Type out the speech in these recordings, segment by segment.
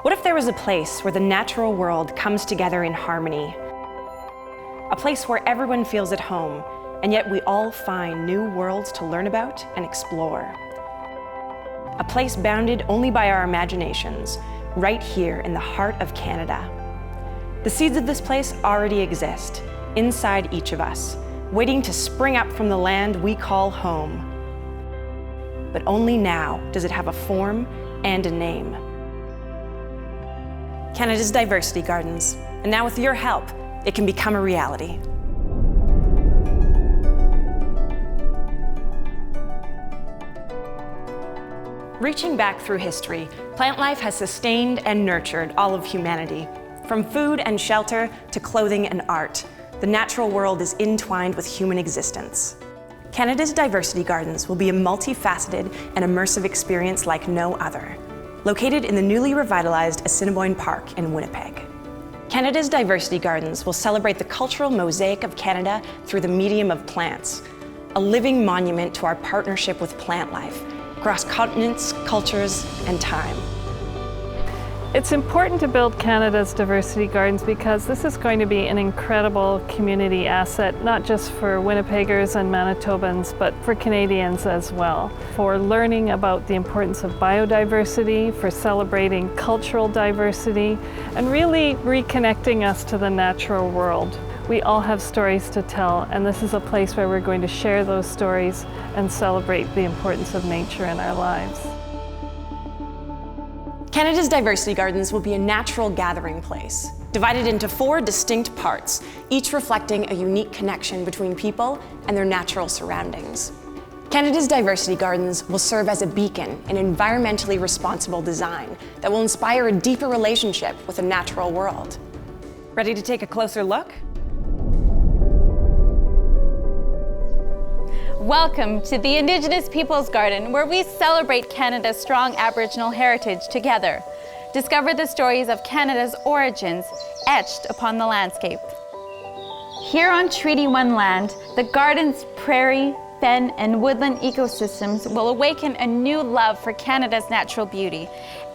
What if there was a place where the natural world comes together in harmony? A place where everyone feels at home, and yet we all find new worlds to learn about and explore. A place bounded only by our imaginations, right here in the heart of Canada. The seeds of this place already exist, inside each of us, waiting to spring up from the land we call home. But only now does it have a form and a name. Canada's Diversity Gardens, and now with your help, it can become a reality. Reaching back through history, plant life has sustained and nurtured all of humanity. From food and shelter to clothing and art, the natural world is entwined with human existence. Canada's Diversity Gardens will be a multifaceted and immersive experience like no other. Located in the newly revitalized Assiniboine Park in Winnipeg. Canada's Diversity Gardens will celebrate the cultural mosaic of Canada through the medium of plants, a living monument to our partnership with plant life, across continents, cultures, and time. It's important to build Canada's Diversity Gardens because this is going to be an incredible community asset, not just for Winnipeggers and Manitobans, but for Canadians as well. For learning about the importance of biodiversity, for celebrating cultural diversity, and really reconnecting us to the natural world. We all have stories to tell, and this is a place where we're going to share those stories and celebrate the importance of nature in our lives. Canada's Diversity Gardens will be a natural gathering place, divided into 4 distinct parts, each reflecting a unique connection between people and their natural surroundings. Canada's Diversity Gardens will serve as a beacon in environmentally responsible design that will inspire a deeper relationship with the natural world. Ready to take a closer look? Welcome to the Indigenous Peoples Garden, where we celebrate Canada's strong Aboriginal heritage together. Discover the stories of Canada's origins etched upon the landscape. Here on Treaty 1 land, the garden's prairie, fen, and woodland ecosystems will awaken a new love for Canada's natural beauty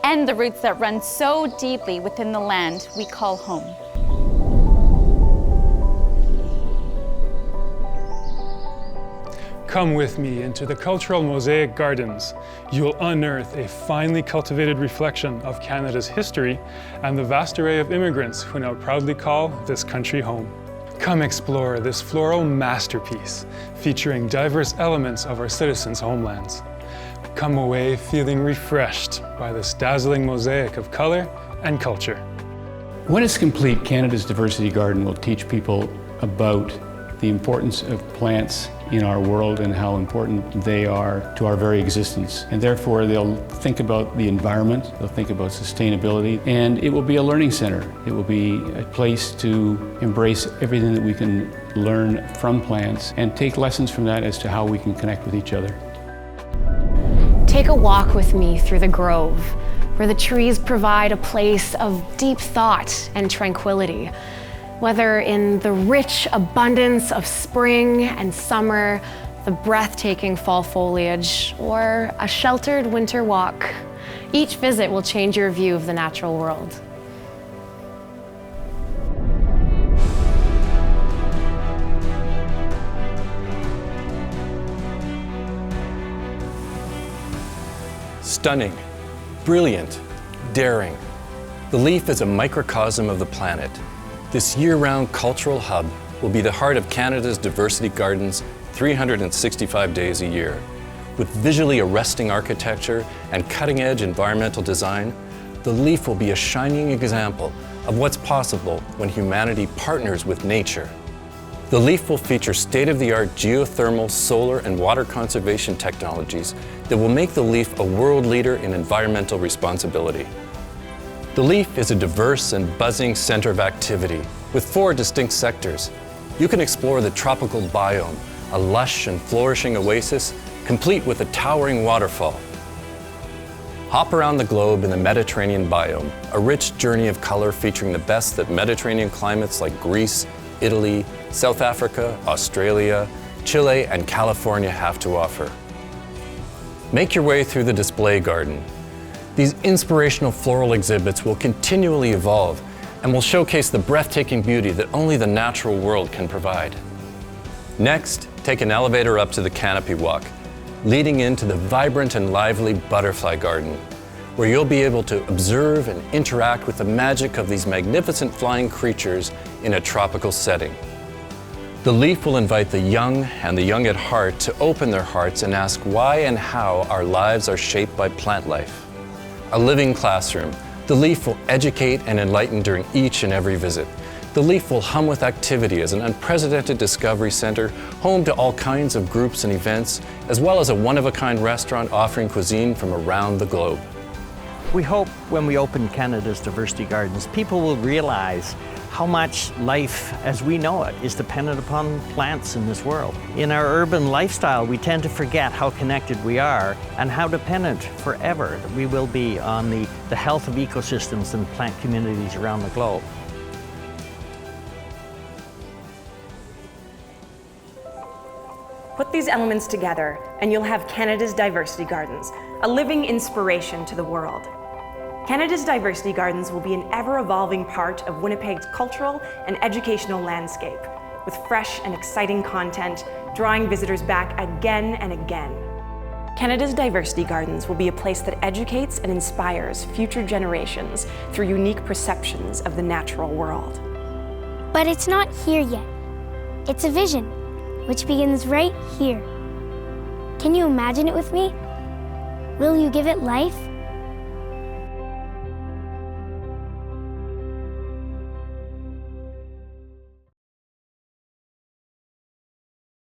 and the roots that run so deeply within the land we call home. Come with me into the cultural Mosaic Gardens. You'll unearth a finely cultivated reflection of Canada's history and the vast array of immigrants who now proudly call this country home. Come explore this floral masterpiece featuring diverse elements of our citizens' homelands. Come away feeling refreshed by this dazzling mosaic of color and culture. When it's complete, Canada's Diversity Garden will teach people about the importance of plants in our world and how important they are to our very existence. And therefore they'll think about the environment, they'll think about sustainability, and it will be a learning center. It will be a place to embrace everything that we can learn from plants and take lessons from that as to how we can connect with each other. Take a walk with me through the grove, where the trees provide a place of deep thought and tranquility. Whether in the rich abundance of spring and summer, the breathtaking fall foliage, or a sheltered winter walk, each visit will change your view of the natural world. Stunning, brilliant, daring. The leaf is a microcosm of the planet. This year-round cultural hub will be the heart of Canada's Diversity Gardens 365 days a year. With visually arresting architecture and cutting-edge environmental design, the leaf will be a shining example of what's possible when humanity partners with nature. The leaf will feature state-of-the-art geothermal, solar, and water conservation technologies that will make the leaf a world leader in environmental responsibility. The leaf is a diverse and buzzing center of activity with 4 distinct sectors. You can explore the tropical biome, a lush and flourishing oasis, complete with a towering waterfall. Hop around the globe in the Mediterranean biome, a rich journey of color featuring the best that Mediterranean climates like Greece, Italy, South Africa, Australia, Chile, and California have to offer. Make your way through the display garden. These inspirational floral exhibits will continually evolve and will showcase the breathtaking beauty that only the natural world can provide. Next, take an elevator up to the canopy walk, leading into the vibrant and lively butterfly garden, where you'll be able to observe and interact with the magic of these magnificent flying creatures in a tropical setting. The leaf will invite the young and the young at heart to open their hearts and ask why and how our lives are shaped by plant life. A living classroom, the leaf will educate and enlighten during each and every visit. The leaf will hum with activity as an unprecedented discovery center, home to all kinds of groups and events, as well as a one-of-a-kind restaurant offering cuisine from around the globe. We hope when we open Canada's Diversity Gardens, people will realize how much life as we know it is dependent upon plants in this world. In our urban lifestyle, we tend to forget how connected we are and how dependent forever we will be on the health of ecosystems and plant communities around the globe. Put these elements together and you'll have Canada's Diversity Gardens, a living inspiration to the world. Canada's Diversity Gardens will be an ever-evolving part of Winnipeg's cultural and educational landscape, with fresh and exciting content, drawing visitors back again and again. Canada's Diversity Gardens will be a place that educates and inspires future generations through unique perceptions of the natural world. But it's not here yet. It's a vision, which begins right here. Can you imagine it with me? Will you give it life?